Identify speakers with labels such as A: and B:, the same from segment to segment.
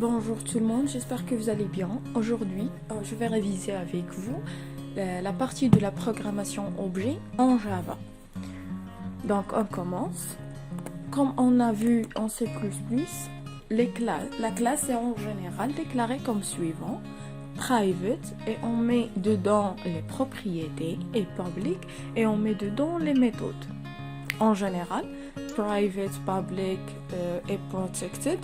A: Bonjour tout le monde, j'espère que vous allez bien. Aujourd'hui, je vais réviser avec vous la partie de la programmation objet en Java. Donc on commence. Comme on a vu en C++, la classe est en général déclarée comme suivant. Private, et on met dedans les propriétés, et public, et on met dedans les méthodes. En général, private, public et protected,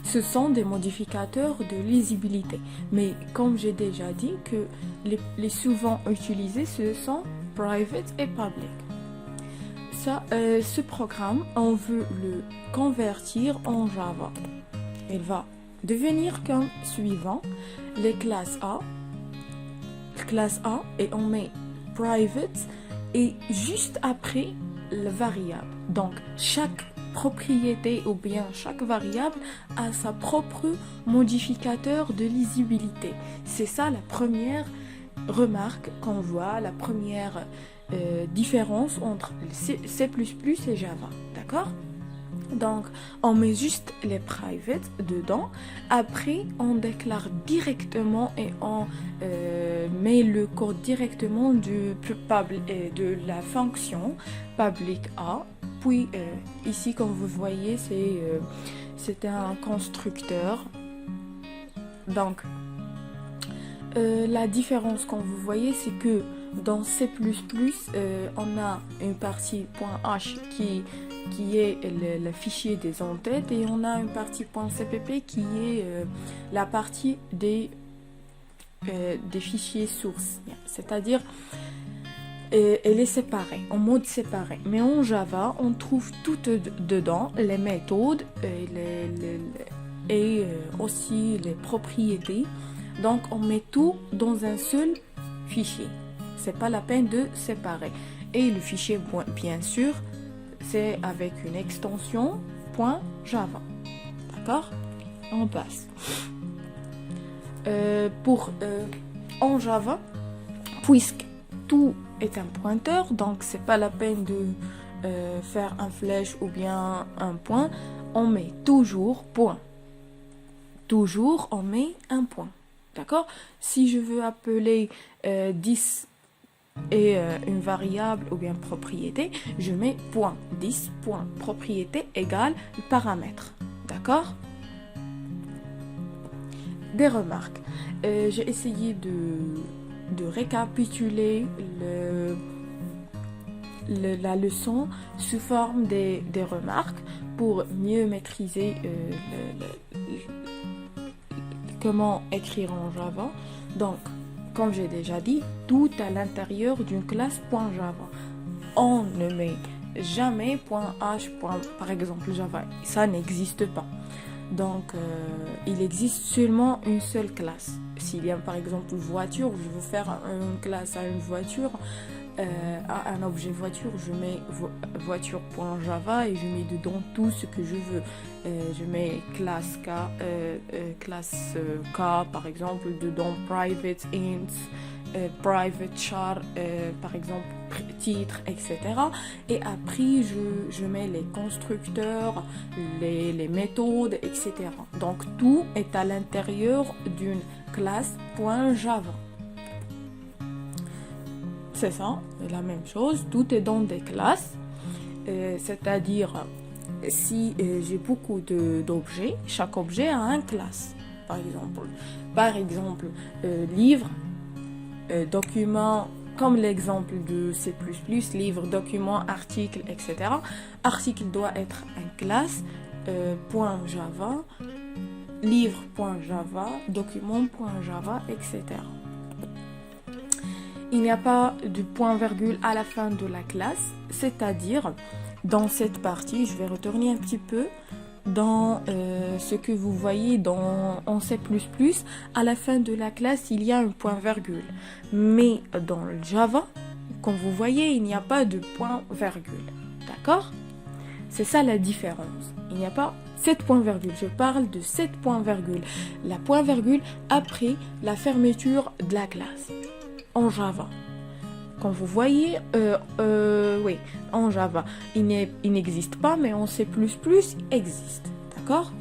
A: ce sont des modificateurs de lisibilité. Mais comme j'ai déjà dit, que les souvent utilisés, ce sont private et public. Ce programme, on veut le convertir en Java. Il va devenir comme suivant. Les classes A, et on met private, et juste après la variable. Donc, chaque propriété ou bien chaque variable a sa propre modificateur de lisibilité. C'est ça la première remarque qu'on voit, la première différence entre C++ et Java. D'accord ? Donc, on met juste les private dedans. Après, on déclare directement et on met le code directement de la fonction public A. Puis, ici, comme vous voyez, c'est un constructeur. Donc, la différence, comme vous voyez, c'est que dans C++, on a une partie .h qui est le fichier des entêtes, et on a une partie .cpp qui est la partie des fichiers sources. C'est-à-dire, elle est séparée, en mode séparé. Mais en Java, on trouve tout dedans, les méthodes et aussi les propriétés. Donc, on met tout dans un seul fichier. C'est pas la peine de séparer. Et le fichier, bien sûr, c'est avec une extension .java. D'accord ? On passe. En Java, puisque tout est un pointeur, donc c'est pas la peine de faire un flèche ou bien un point. On met toujours point. Toujours, on met un point. D'accord ? Si je veux appeler 10 et une variable ou bien propriété, je mets point 10, point propriété égale paramètre. D'accord ? Des remarques. J'ai essayé de récapituler la leçon sous forme des remarques pour mieux maîtriser comment écrire en Java. Donc, comme j'ai déjà dit, tout à l'intérieur d'une classe .java. On ne met jamais .h, par exemple Java. Ça n'existe pas. Donc, il existe seulement une seule classe. S'il y a par exemple une voiture, je veux faire une classe à une voiture, à un objet voiture, je mets voiture.java et je mets dedans tout ce que je veux. Je mets classe K, par exemple, dedans private int, private char, par exemple titre, etc. Et après, je mets les constructeurs, les méthodes, etc. Donc, tout est à l'intérieur d'une classe .java. C'est ça, la même chose, tout est dans des classes, c'est-à-dire si j'ai beaucoup d'objets, chaque objet a une classe, par exemple livre, document, comme l'exemple de C++, livre, document, article, etc. Article doit être une classe, .java, livre.java, document.java, etc. Il n'y a pas de point-virgule à la fin de la classe, c'est-à-dire, dans cette partie, je vais retourner un petit peu dans ce que vous voyez en C++, à la fin de la classe, il y a un point-virgule. Mais dans le Java, comme vous voyez, il n'y a pas de point-virgule. D'accord ? C'est ça la différence. Il n'y a pas cette point-virgule. Je parle de cette point-virgule. La point-virgule après la fermeture de la classe. En Java. Comme vous voyez, oui, en Java, il n'existe pas, mais en C++ il existe. D'accord ?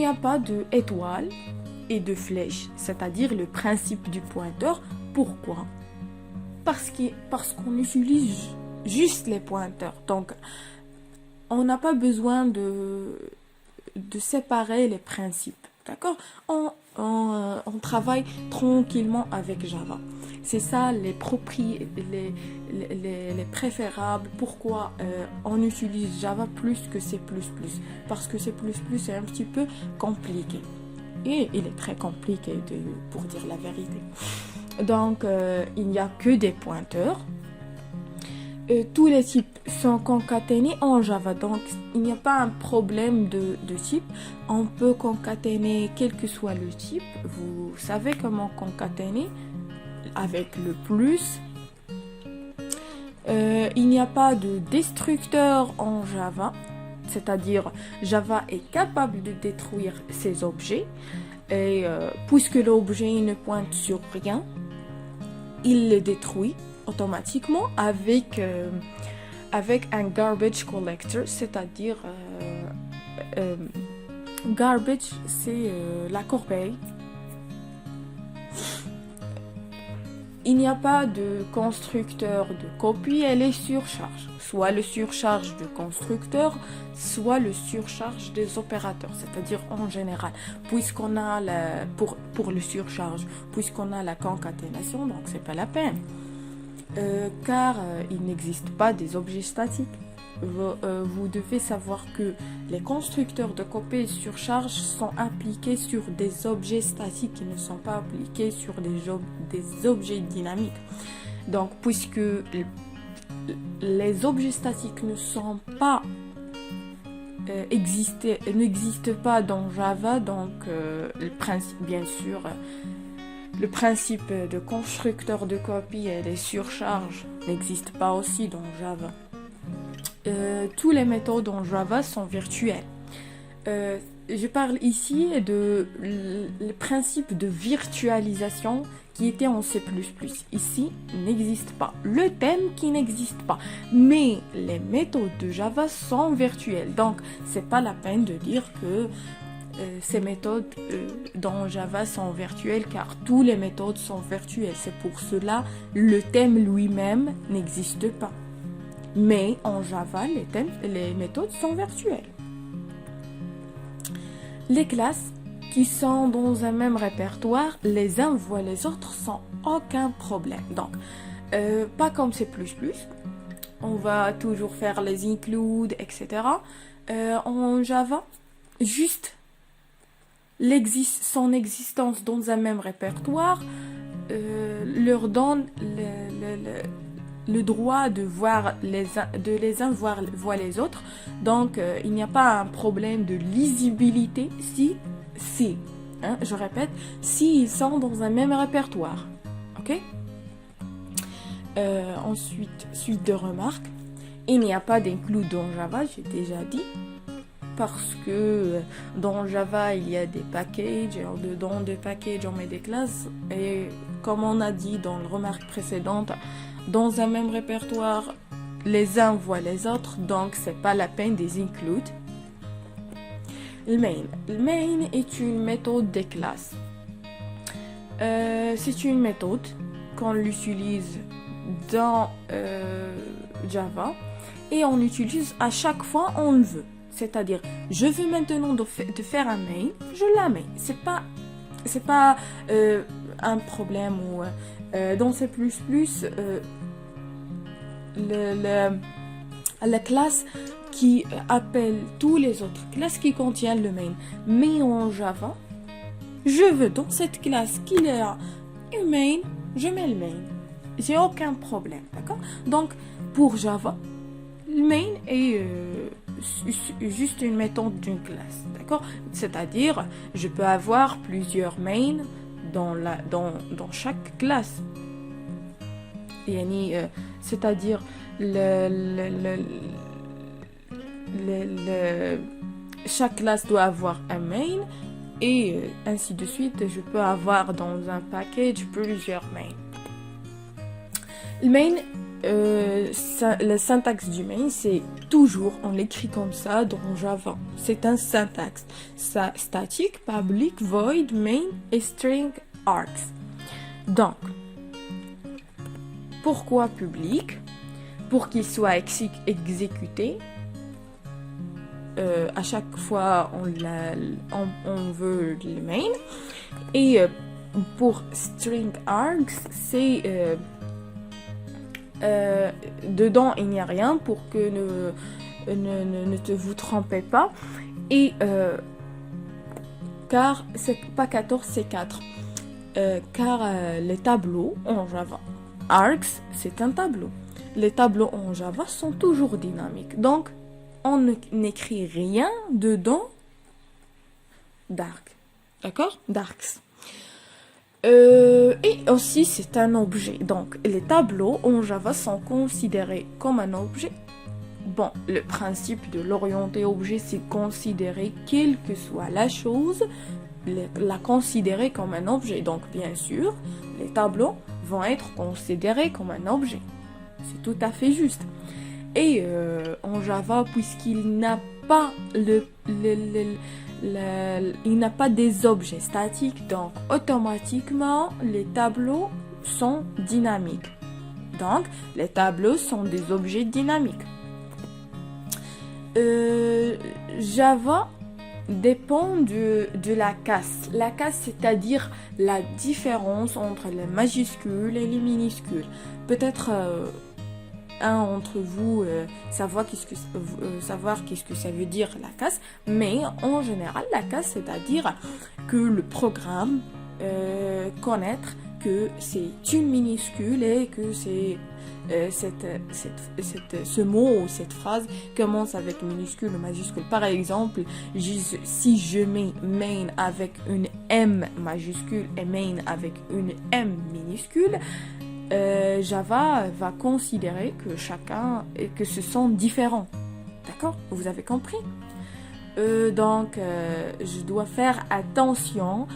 A: n'y a pas de étoile et de flèche, c'est-à-dire le principe du pointeur. Pourquoi? Parce qu'on utilise juste les pointeurs. Donc, on n'a pas besoin de séparer les principes. D'accord? On travaille tranquillement avec Java. C'est ça les préférables. Pourquoi on utilise Java plus que C++? Parce que C++ est un petit peu compliqué. Et il est très compliqué pour dire la vérité. Donc, il n'y a que des pointeurs. Tous les types sont concaténés en Java, donc il n'y a pas un problème de type. On peut concaténer quel que soit le type. Vous savez comment concaténer avec le plus. Il n'y a pas de destructeur en Java, c'est-à-dire Java est capable de détruire ces objets. Et puisque l'objet ne pointe sur rien, il les détruit automatiquement avec un garbage collector, c'est-à-dire garbage, c'est la corbeille. Il n'y a pas de constructeur de copie, elle est surcharge. Soit le surcharge du constructeur, soit le surcharge des opérateurs, c'est-à-dire en général. Puisqu'on a pour le surcharge, puisqu'on a la concaténation, donc c'est pas la peine. Car il n'existe pas des objets statiques. Vous devez savoir que les constructeurs de copie et surcharge sont appliqués sur des objets statiques qui ne sont pas appliqués sur des objets dynamiques. Donc, puisque les objets statiques ne sont pas n'existent pas dans Java, donc le principe, bien sûr, le principe de constructeur de copie et les surcharges n'existent pas aussi dans Java. Tous les méthodes en Java sont virtuelles. Je parle ici de le principe de virtualisation qui était en C++. Ici, n'existe pas. Le thème qui n'existe pas. Mais les méthodes de Java sont virtuelles. Donc, c'est pas la peine de dire que ces méthodes dans Java sont virtuelles, car toutes les méthodes sont virtuelles. C'est pour cela le thème lui-même n'existe pas. Mais en Java, les méthodes sont virtuelles. Les classes qui sont dans un même répertoire, les uns voient les autres sans aucun problème. Donc, pas comme C++, on va toujours faire les include, etc. En Java, juste son existence dans un même répertoire leur donne le droit de voir les uns voir les autres. Donc, il n'y a pas un problème de lisibilité si je répète, s'ils sont dans un même répertoire. Ok? Ensuite, suite de remarques. Il n'y a pas d'include dans Java, j'ai déjà dit. Parce que dans Java, il y a des packages. Et dedans des packages, on met des classes. Et comme on a dit dans la remarque précédente, dans un même répertoire, les uns voient les autres. Donc, c'est pas la peine des include. Le main. Le main est une méthode des classes. C'est une méthode qu'on l'utilise dans Java et on l'utilise à chaque fois on le veut. C'est-à-dire, je veux maintenant de faire un main, je la mets. C'est pas un problème ou dans C++, la classe qui appelle tous les autres classes qui contiennent le main. Mais en Java, je veux dans cette classe qu'il y a un main, je mets le main. J'ai aucun problème, d'accord? Donc, pour Java, le main est juste une méthode d'une classe, d'accord? C'est-à-dire, je peux avoir plusieurs mains dans chaque classe. C'est-à-dire, chaque classe doit avoir un main et ainsi de suite. Je peux avoir dans un package plusieurs mains. Le main le syntaxe du main, c'est toujours, on l'écrit comme ça dans Java. C'est un syntaxe. Static, public, void, main et string args. Donc, pourquoi public? Pour qu'il soit exécuté. À chaque fois, on veut le main. Et pour string args, c'est dedans il n'y a rien pour que ne vous trompez pas. Et car c'est pas 14, c'est 4. Car les tableaux en Java, args, c'est un tableau. Les tableaux en Java sont toujours dynamiques. Donc, on n'écrit rien dedans d'arc. D'accord? D'arcs. Et aussi, c'est un objet. Donc, les tableaux en Java sont considérés comme un objet. Bon, le principe de l'orienté objet, c'est considérer quelle que soit la chose, la considérer comme un objet. Donc, bien sûr, les tableaux vont être considérés comme un objet. C'est tout à fait juste. Et en Java, puisqu'il n'a pas il n'a pas des objets statiques, donc automatiquement les tableaux sont dynamiques. Donc, les tableaux sont des objets dynamiques. Java dépend de la casse. La casse, c'est-à-dire la différence entre les majuscules et les minuscules. Peut-être un d'entre vous savoir qu'est-ce que ça veut dire la casse, mais en général, la casse, c'est-à-dire que le programme connaître que c'est une minuscule et que c'est ce mot ou cette phrase commence avec minuscule ou majuscule. Par exemple, si je mets main avec une M majuscule et main avec une M minuscule, Java va considérer que ce sont différents. D'accord? Vous avez compris? Donc, je dois faire attention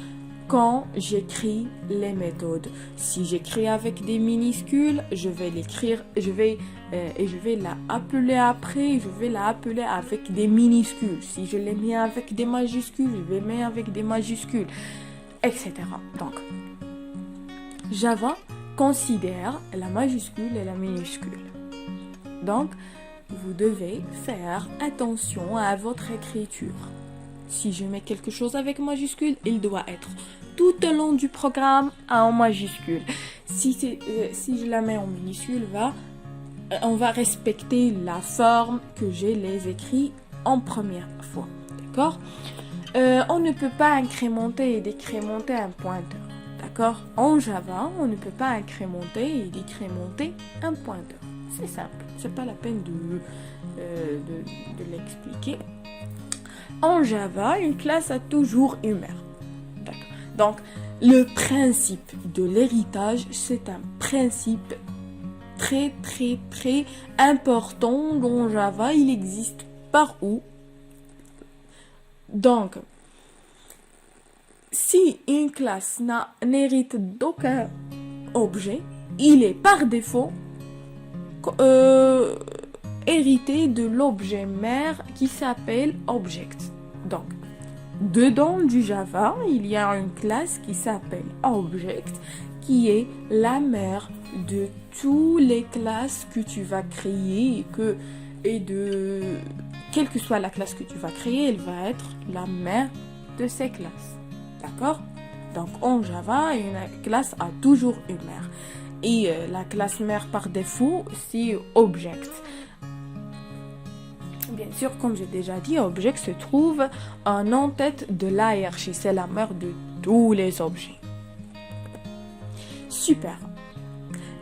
A: quand j'écris les méthodes. Si j'écris avec des minuscules, je vais l'écrire, et je vais la appeler après, je vais la appeler avec des minuscules. Si je les mets avec des majuscules, je vais les mettre avec des majuscules, etc. Donc, Java considère la majuscule et la minuscule. Donc, vous devez faire attention à votre écriture. Si je mets quelque chose avec majuscule, il doit être tout au long du programme en majuscule. Si je la mets en minuscule, on va respecter la forme que j'ai les écrits en première fois. D'accord? On ne peut pas incrémenter et décrémenter un pointeur. D'accord? En Java, on ne peut pas incrémenter et décrémenter un pointeur. C'est simple. C'est pas la peine de l'expliquer. En Java, une classe a toujours une mère. D'accord. Donc, le principe de l'héritage, c'est un principe très, très, très important dans Java. Il existe partout. Donc, si une classe n'hérite d'aucun objet, il est par défaut hérité de l'objet mère qui s'appelle object. Donc, dedans du Java, il y a une classe qui s'appelle object, qui est la mère de toutes les classes que tu vas créer quelle que soit la classe que tu vas créer, elle va être la mère de ces classes. D'accord? Donc, en Java, une classe a toujours une mère. Et la classe mère par défaut, c'est object. Bien sûr, comme j'ai déjà dit, object se trouve en tête de la hiérarchie. C'est la mère de tous les objets. Super.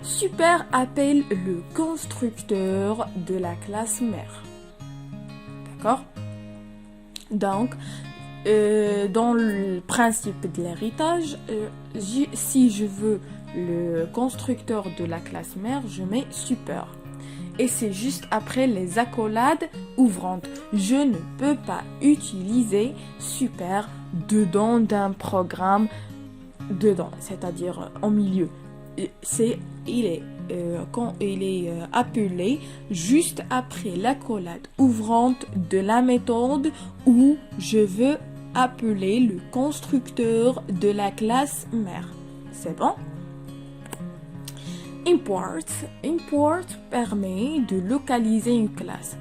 A: Super appelle le constructeur de la classe mère. D'accord? Donc, dans le principe de l'héritage, si je veux le constructeur de la classe mère, je mets super. Et c'est juste après les accolades ouvrantes. Je ne peux pas utiliser super dedans d'un programme, c'est-à-dire en milieu. quand il est appelé juste après l'accolade ouvrante de la méthode où je veux appeler le constructeur de la classe mère. C'est bon? Import permet de localiser une classe.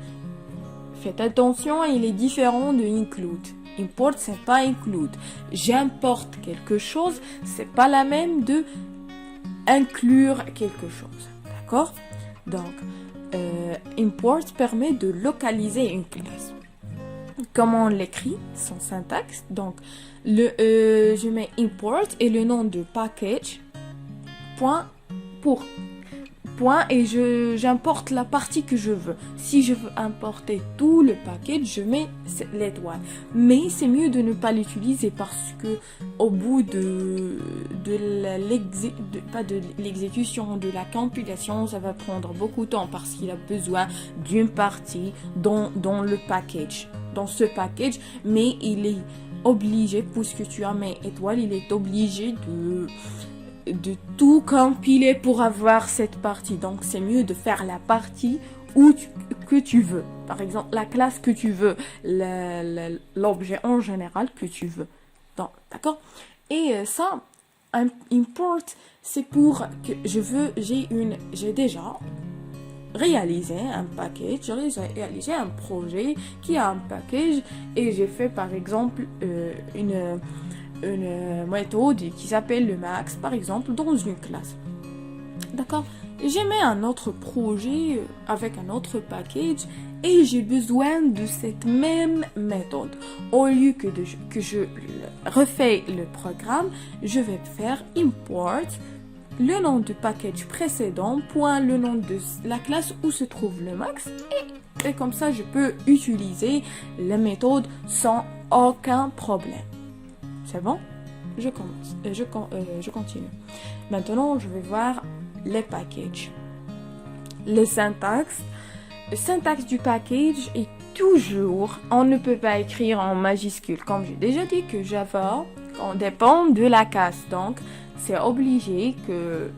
A: Faites attention, il est différent de include. Import, c'est pas include. J'importe quelque chose, c'est pas la même de inclure quelque chose. D'accord? Donc, import permet de localiser une classe. Comment on l'écrit? Son syntaxe. Donc, je mets import et le nom de package, point et j'importe la partie que je veux. Si je veux importer tout le package, je mets l'étoile. Mais c'est mieux de ne pas l'utiliser parce que au bout pas de l'exécution, de la compilation, ça va prendre beaucoup de temps parce qu'il a besoin d'une partie dans le package, dans ce package, mais il est obligé, puisque tu as mis étoile, il est obligé de tout compiler pour avoir cette partie. Donc c'est mieux de faire la partie que tu veux. Par exemple, la classe que tu veux, l'objet en général que tu veux. Donc, d'accord? Et ça, import, c'est pour que j'ai déjà réalisé un package, j'ai réalisé un projet qui a un package et j'ai fait par exemple une méthode qui s'appelle le max, par exemple, dans une classe. D'accord? J'ai mis un autre projet avec un autre package et j'ai besoin de cette même méthode. Au lieu que je refais le programme, je vais faire import le nom du package précédent, point le nom de la classe où se trouve le max et comme ça je peux utiliser la méthode sans aucun problème. C'est bon? Je continue. Maintenant, je vais voir les packages. Le syntaxe du package est toujours, on ne peut pas écrire en majuscule. Comme j'ai déjà dit que Java, on dépend de la classe. Donc, c'est obligé que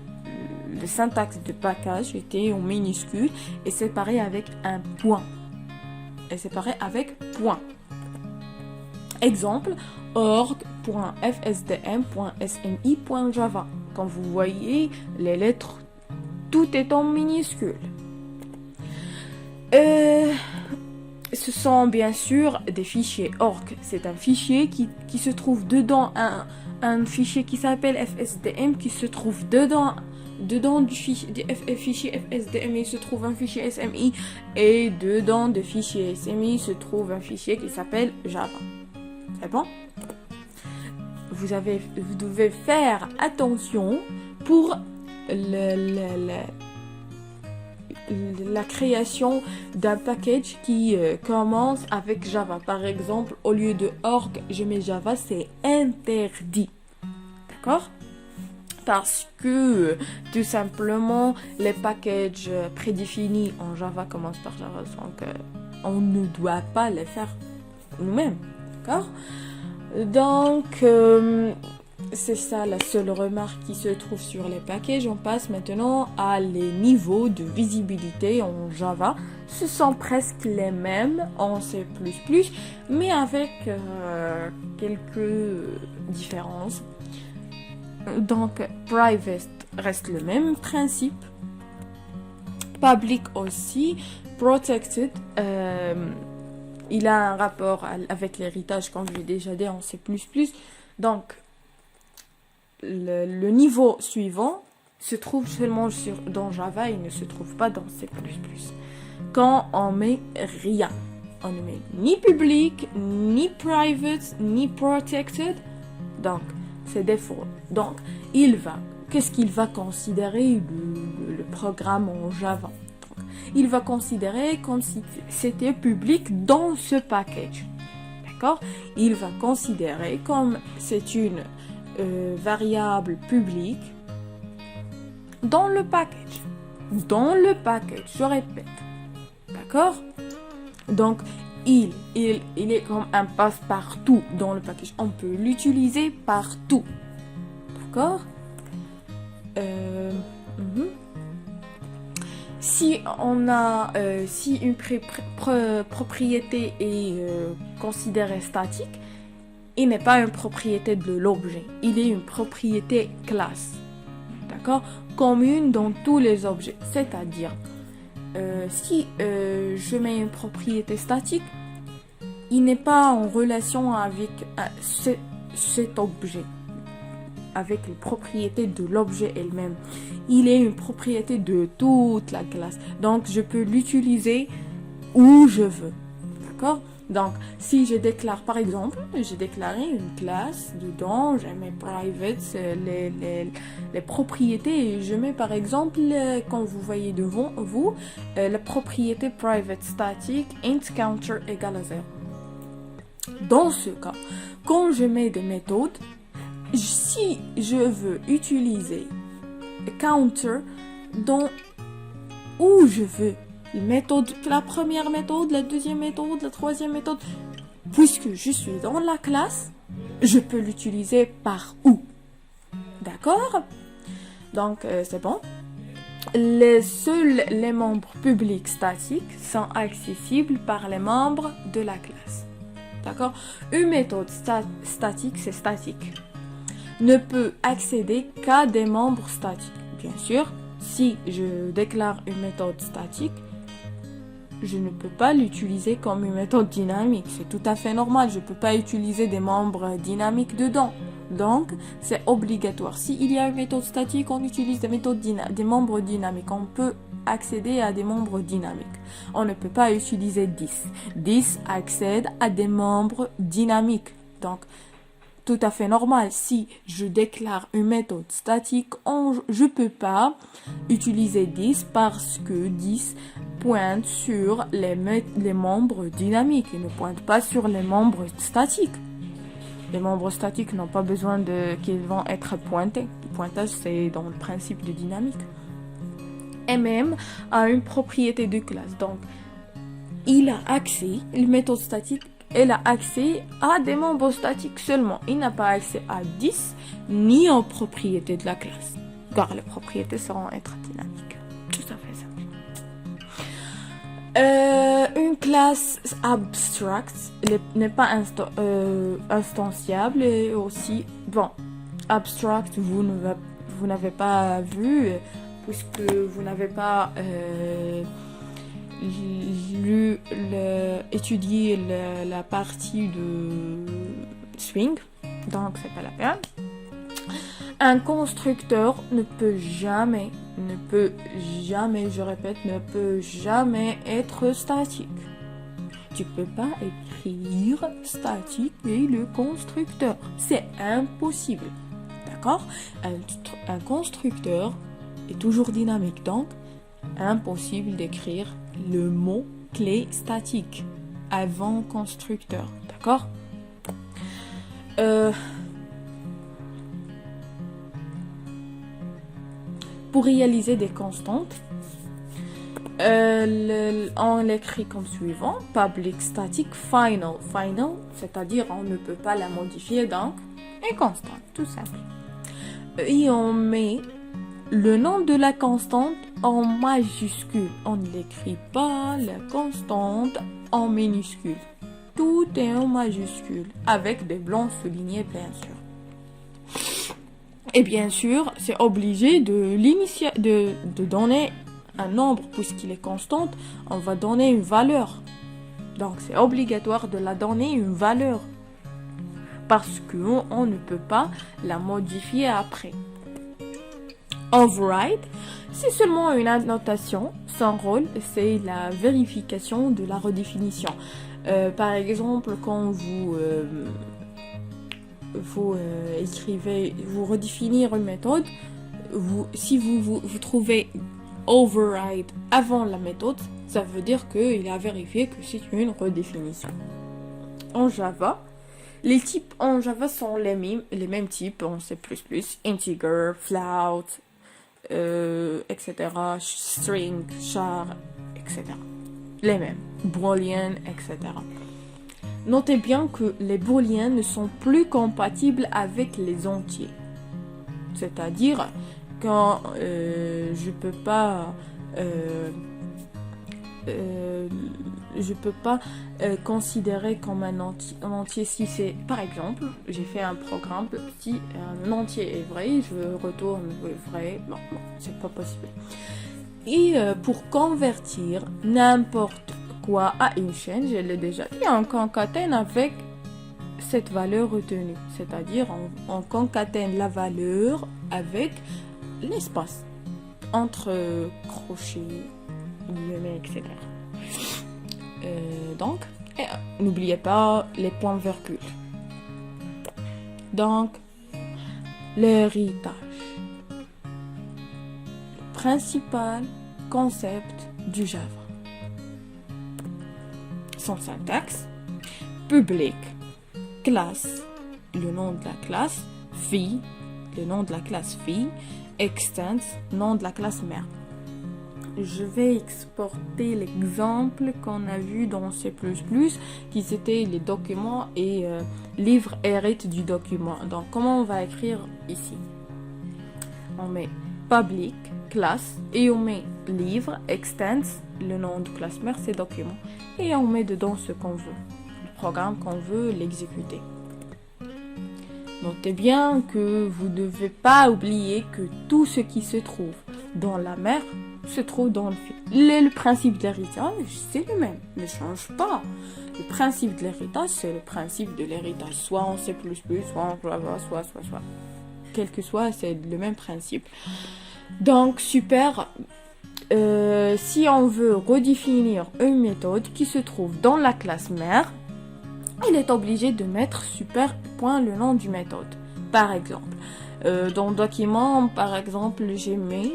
A: le syntaxe de package était en minuscule et séparé avec un point. Exemple, org.fsdm.smi.java. Comme vous voyez, les lettres, tout est en minuscule. Ce sont bien sûr des fichiers org. C'est un fichier qui se trouve dedans, un fichier qui s'appelle fsdm qui se trouve dedans du fichier fsdm il se trouve un fichier smi et dedans du fichier smi se trouve un fichier qui s'appelle java. C'est bon? Vous devez faire attention pour la création d'un package qui commence avec Java. Par exemple, au lieu de org, je mets Java, c'est interdit. D'accord? Parce que tout simplement, les packages prédéfinis en Java commencent par Java, donc on ne doit pas les faire nous-mêmes. D'accord? Donc, c'est ça la seule remarque qui se trouve sur les packages. On passe maintenant à les niveaux de visibilité en Java. Ce sont presque les mêmes en C++, mais avec quelques différences. Donc, private reste le même principe. Public aussi. Protected, il a un rapport avec l'héritage, comme je l'ai déjà dit en C++. Donc, le niveau suivant se trouve seulement dans Java, il ne se trouve pas dans C++. Quand on met rien, on ne met ni public, ni private, ni protected, donc c'est défaut. Donc, qu'est-ce qu'il va considérer le programme en Java? Donc, il va considérer comme si c'était public dans ce package. D'accord? Il va considérer comme c'est une variable publique dans le package. Dans le package, je répète. D'accord? Donc, il est comme un passe-partout dans le package. On peut l'utiliser partout. D'accord? si une propriété est considérée statique, il n'est pas une propriété de l'objet, il est une propriété classe, d'accord, commune dans tous les objets. C'est-à-dire, si je mets une propriété statique, il n'est pas en relation avec cet objet, avec les propriétés de l'objet elle-même. Il est une propriété de toute la classe. Donc, je peux l'utiliser où je veux. D'accord? Donc, si je déclare, par exemple, j'ai déclaré une classe, dedans, j'ai mes privates, les propriétés, et je mets par exemple, quand vous voyez devant vous, la propriété private static int counter égale à 0. Dans ce cas, quand je mets des méthodes, si je veux utiliser counter dans où je veux, la première méthode, la deuxième méthode, la troisième méthode, puisque je suis dans la classe, je peux l'utiliser par où. D'accord? Donc, c'est bon. Seuls les membres publics statiques sont accessibles par les membres de la classe. D'accord? Une méthode statique, c'est statique. Ne peut accéder qu'à des membres statiques. Bien sûr, si je déclare une méthode statique, je ne peux pas l'utiliser comme une méthode dynamique. C'est tout à fait normal. Je ne peux pas utiliser des membres dynamiques dedans. Donc, c'est obligatoire. S'il y a une méthode statique, on utilise des membres dynamiques. On peut accéder à des membres dynamiques. On ne peut pas utiliser 10. 10 accède à des membres dynamiques. Donc, tout à fait normal. Si je déclare une méthode statique, je ne peux pas utiliser 10 parce que 10 pointe sur les membres dynamiques. Il ne pointe pas sur les membres statiques. Les membres statiques n'ont pas besoin qu'ils vont être pointés. Le pointage, c'est dans le principe de dynamique. Et même à une propriété de classe. Donc, il a accès, une méthode statique, elle a accès à des membres statiques seulement. Il n'a pas accès à 10 ni aux propriétés de la classe. Car les propriétés seront être dynamiques. Tout à fait ça. Une classe abstract n'est pas instanciable et aussi, bon, abstract, vous n'avez pas vu puisque vous n'avez pas étudié la partie de swing, donc c'est pas la peine. Un constructeur ne peut jamais, je répète, ne peut jamais être statique. Tu peux pas écrire statique et le constructeur. C'est impossible. D'accord? Un constructeur est toujours dynamique, donc impossible d'écrire le mot clé statique avant constructeur. D'accord? Pour réaliser des constantes, on l'écrit comme suivant: public static final. Final, c'est-à-dire on ne peut pas la modifier, donc une constante, tout simple. Et on met le nom de la constante en majuscule. On ne l'écrit pas la constante en minuscule. Tout est en majuscule, avec des blancs soulignés, bien sûr. Et bien sûr, c'est obligé de donner un nombre, puisqu'il est constante, on va donner une valeur. Donc, c'est obligatoire de la donner une valeur. Parce qu'on ne peut pas la modifier après. Override, c'est seulement une annotation. Son rôle, c'est la vérification de la redéfinition. Par exemple, quand vous écrivez, vous redéfinir une méthode, si vous trouvez override avant la méthode, ça veut dire qu'il a vérifié que c'est une redéfinition. En Java, les types en Java sont les mêmes types en C++, integer, float, etc., string, char, etc. Les mêmes, boolean, etc. Notez bien que les booleans ne sont plus compatibles avec les entiers. C'est-à-dire quand je peux pas je peux pas considérer comme un entier si c'est, par exemple, j'ai fait un programme, si un entier est vrai, je retourne vrai, non, c'est pas possible. Et pour convertir n'importe quoi à une chaîne, je l'ai déjà dit, on concatène avec cette valeur retenue, c'est-à-dire on concatène la valeur avec l'espace entre crochets, guillemets, etc. Donc, n'oubliez pas les points virgules. Donc, l'héritage. Le principal concept du Java. Son syntaxe, public, classe, le nom de la classe, fille, le nom de la classe fille, extends, nom de la classe mère. Je vais exporter l'exemple qu'on a vu dans C++, qui c'était les documents et livre hérite du document. Donc, comment on va écrire ici? On met public, classe, et on met livre, extends, le nom de classe mère, c'est document. Et on met dedans ce qu'on veut, le programme qu'on veut l'exécuter. Notez bien que vous ne devez pas oublier que tout ce qui se trouve dans la mère se trouve dans le fil. Le principe de l'héritage, c'est le même, ne change pas. Le principe de l'héritage, c'est le principe de l'héritage. Soit on C++, soit en Java, soit. Quel que soit, c'est le même principe. Donc, super. Si on veut redéfinir une méthode qui se trouve dans la classe mère, il est obligé de mettre super point le nom du méthode. Par exemple, dans le document, par exemple, j'ai mis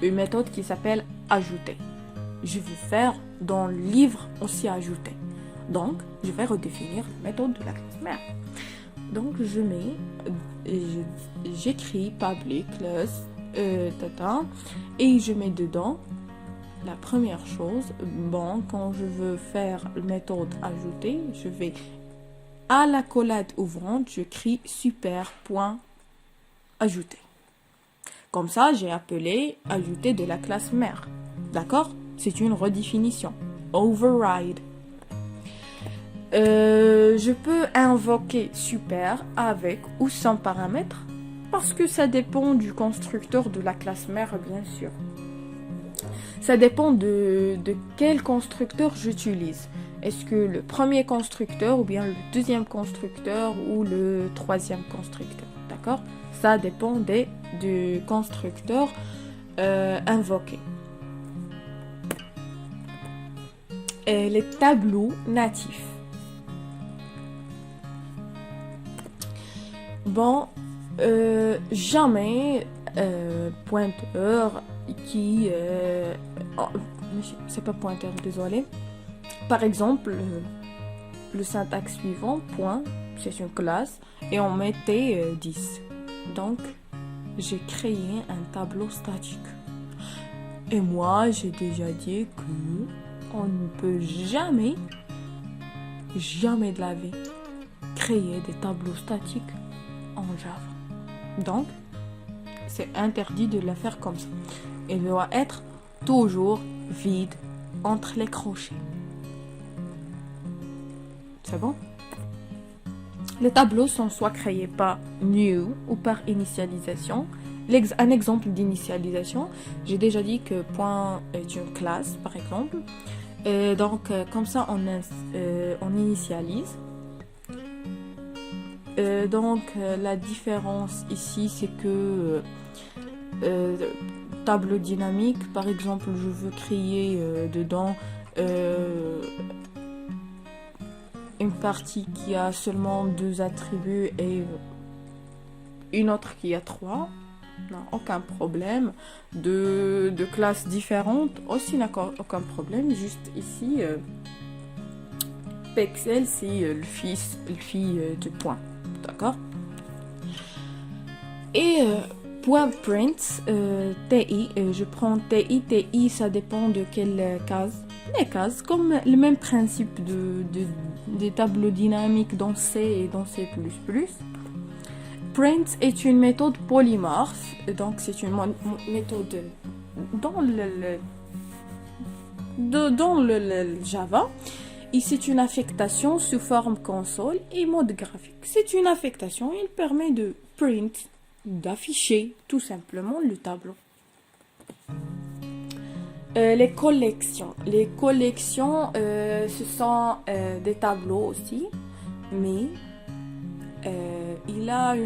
A: une méthode qui s'appelle ajouter. Je vais faire dans le livre aussi ajouter. Donc, je vais redéfinir la méthode de la classe mère. Donc, je mets, j'écris public class, et je mets dedans la première chose. Bon, quand je veux faire la méthode ajouter, je vais à l'accolade ouvrante, je crie super point ajouter. Comme ça, j'ai appelé ajouter de la classe mère. D'accord? C'est une redéfinition. Override. Je peux invoquer super avec ou sans paramètres parce que ça dépend du constructeur de la classe mère, bien sûr. Ça dépend de quel constructeur j'utilise. Est-ce que le premier constructeur ou bien le deuxième constructeur ou le troisième constructeur? D'accord? Ça dépend du constructeur invoqué. Et les tableaux natifs. Bon, jamais pointeur qui... c'est pas pointeur, désolé. Par exemple, le syntaxe suivant, point, c'est une classe, et on mettait 10. Donc, j'ai créé un tableau statique. Et moi, j'ai déjà dit que on ne peut jamais de la vie, créer des tableaux statiques en Java. Donc, c'est interdit de la faire comme ça. Il doit être toujours vide entre les crochets. C'est bon? Les tableaux sont soit créés par new ou par initialisation. Un exemple d'initialisation, j'ai déjà dit que point est une classe, par exemple. Et donc, comme ça, on initialise. Donc, la différence ici, c'est que tableau dynamique, par exemple, je veux créer dedans une partie qui a seulement 2 attributs et une autre qui a 3. Non, aucun problème. De classes différentes, aussi aucun problème. Juste ici, Pexel, c'est le fille du point. D'accord? Et point print, TI, je prends TI, ça dépend de quelle case. Les cases, comme le même principe des tableaux dynamiques dans C et dans C++. Print est une méthode polymorphe Donc c'est une méthode dans le Java. Et c'est une affectation sous forme console et mode graphique. C'est une affectation, il permet de print, d'afficher tout simplement le tableau. Les collections. Les collections, ce sont des tableaux aussi, mais il a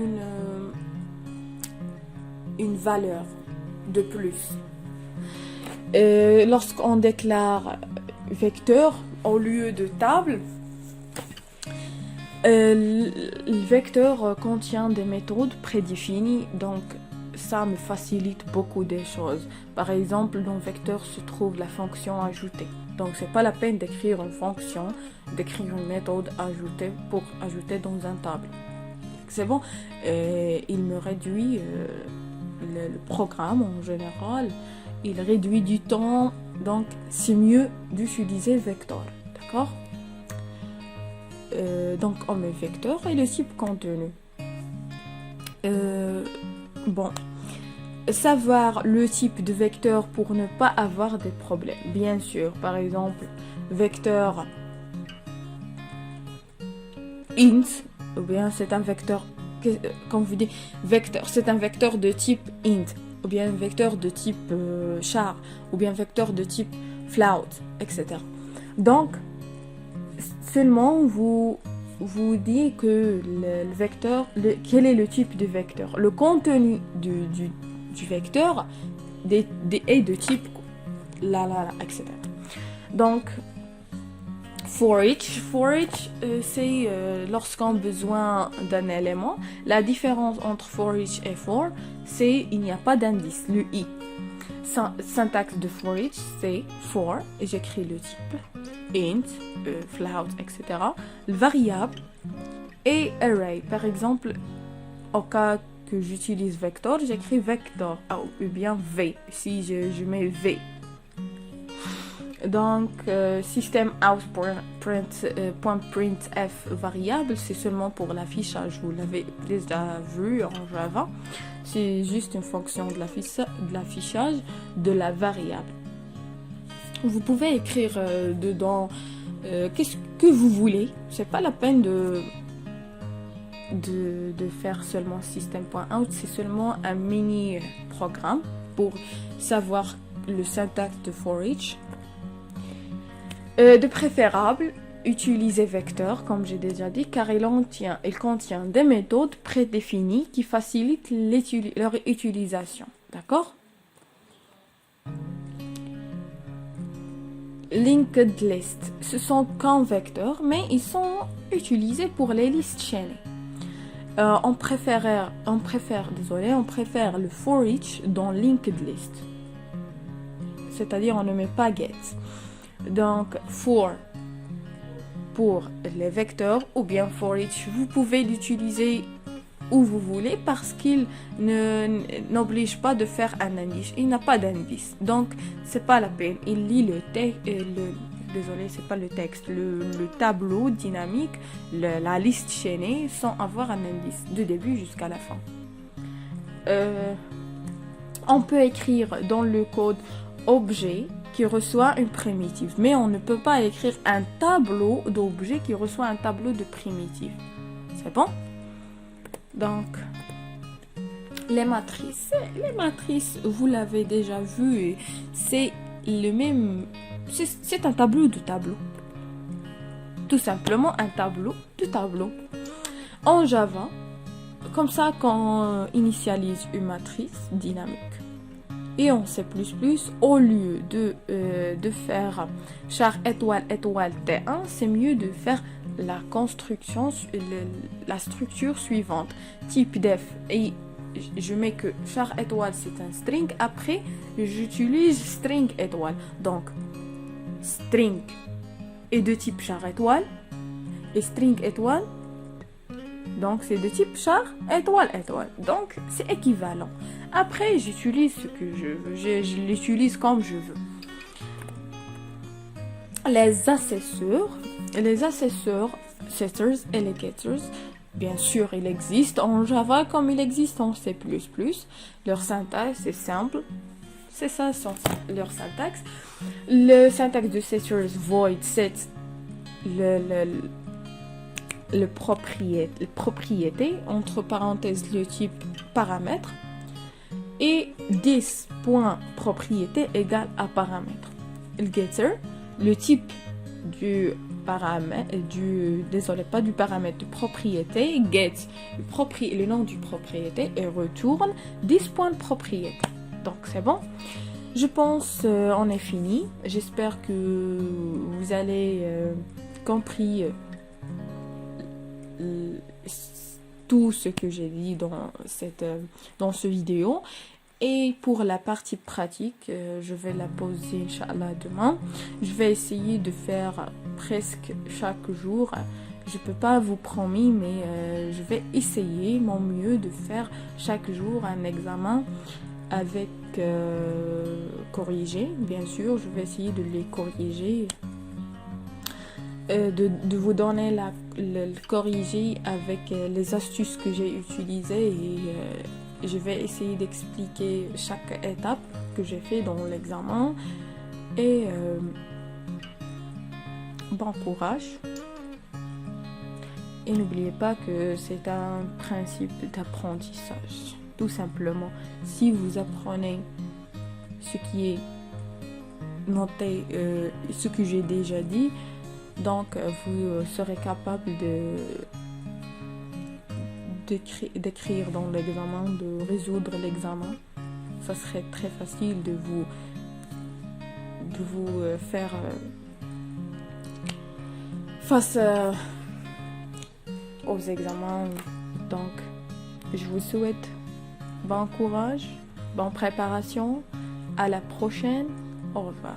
A: une valeur de plus. Lorsqu'on déclare vecteur au lieu de table, le vecteur contient des méthodes prédéfinies, donc ça me facilite beaucoup des choses. Par exemple, dans le vecteur se trouve la fonction ajoutée. Donc c'est pas la peine d'écrire une fonction, d'écrire une méthode ajoutée pour ajouter dans un table. C'est bon, il me réduit le programme en général, il réduit du temps, donc c'est mieux d'utiliser vecteur, d'accord? Donc on met vecteur et le type contenu. Bon, savoir le type de vecteur pour ne pas avoir des problèmes. Bien sûr, par exemple, vecteur int, ou bien c'est un vecteur, comme vous dites, vecteur, c'est un vecteur de type int, ou bien un vecteur de type char, ou bien un vecteur de type float, etc. Donc, seulement vous dites que le vecteur, quel est le type de vecteur. Le contenu du vecteur est de type etc. Donc, for each, c'est lorsqu'on a besoin d'un élément. La différence entre for each et for, c'est il n'y a pas d'indice, le i. Syntaxe de for each, c'est for, et j'écris le type, int, float, etc. Le variable et array. Par exemple, au cas que j'utilise vector, j'écris vector ou bien v, si je mets v. Donc, système out.printf variable, c'est seulement pour l'affichage. Vous l'avez déjà vu en Java. C'est juste une fonction de l'affichage de la variable. Vous pouvez écrire dedans qu'est-ce que vous voulez. C'est pas la peine de faire seulement system.out. C'est seulement un mini programme pour savoir le syntaxe de for each. De préférable, utilisez vecteur, comme j'ai déjà dit, car il contient des méthodes prédéfinies qui facilitent leur utilisation. D'accord? Linked list, ce sont qu'un vecteur, mais ils sont utilisés pour les listes chaînées. On préfère le for each dans linked list. C'est-à-dire, on ne met pas get. Donc, for pour les vecteurs ou bien for each, vous pouvez l'utiliser où vous voulez parce qu'il n'oblige pas de faire un indice. Il n'a pas d'indice. Donc, c'est pas la peine. Il lit le tableau dynamique, la liste chaînée sans avoir un indice de début jusqu'à la fin. On peut écrire dans le code objet qui reçoit une primitive, mais on ne peut pas écrire un tableau d'objet qui reçoit un tableau de primitive. C'est bon? Donc, les matrices, vous l'avez déjà vu, c'est le même, c'est un tableau de tableau. Tout simplement un tableau de tableau. En Java, comme ça, quand on initialise une matrice dynamique, et en C++, au lieu de faire char étoile étoile T1, c'est mieux de faire la construction, la structure suivante. Type def, et je mets que char étoile c'est un string, après j'utilise string étoile. Donc, string est de type char étoile, et string étoile, donc c'est de type char étoile étoile. Donc, c'est équivalent. Après, j'utilise ce que je veux. Je l'utilise comme je veux. Les assesseurs, setters et les getters, Bien sûr, il existe en Java comme il existe en C++. Leur syntaxe est simple. C'est ça leur syntaxe. Le syntaxe de setters void set le propriété, entre parenthèses le type paramètre, et this.propriété égale à paramètre. Le getter, le type du paramètre, désolé, pas du paramètre, de propriété, get le nom du propriété et retourne this.propriété. Donc c'est bon. Je pense on est fini. J'espère que vous allez compris tout ce que j'ai dit dans ce vidéo. Et pour la partie pratique, je vais la poser, Inch'Allah, demain. Je vais essayer de faire presque chaque jour. Je peux pas vous promettre, mais je vais essayer mon mieux de faire chaque jour un examen avec corrigé. Bien sûr, je vais essayer de les corriger. De vous donner le corrigé avec les astuces que j'ai utilisées et je vais essayer d'expliquer chaque étape que j'ai fait dans l'examen et bon courage. Et n'oubliez pas que c'est un principe d'apprentissage, tout simplement. Si vous apprenez ce qui est noté, ce que j'ai déjà dit, donc vous serez capable d'écrire dans l'examen, de résoudre l'examen. Ça serait très facile de vous faire face aux examens. Donc je vous souhaite bon courage, bonne préparation. À la prochaine. Au revoir.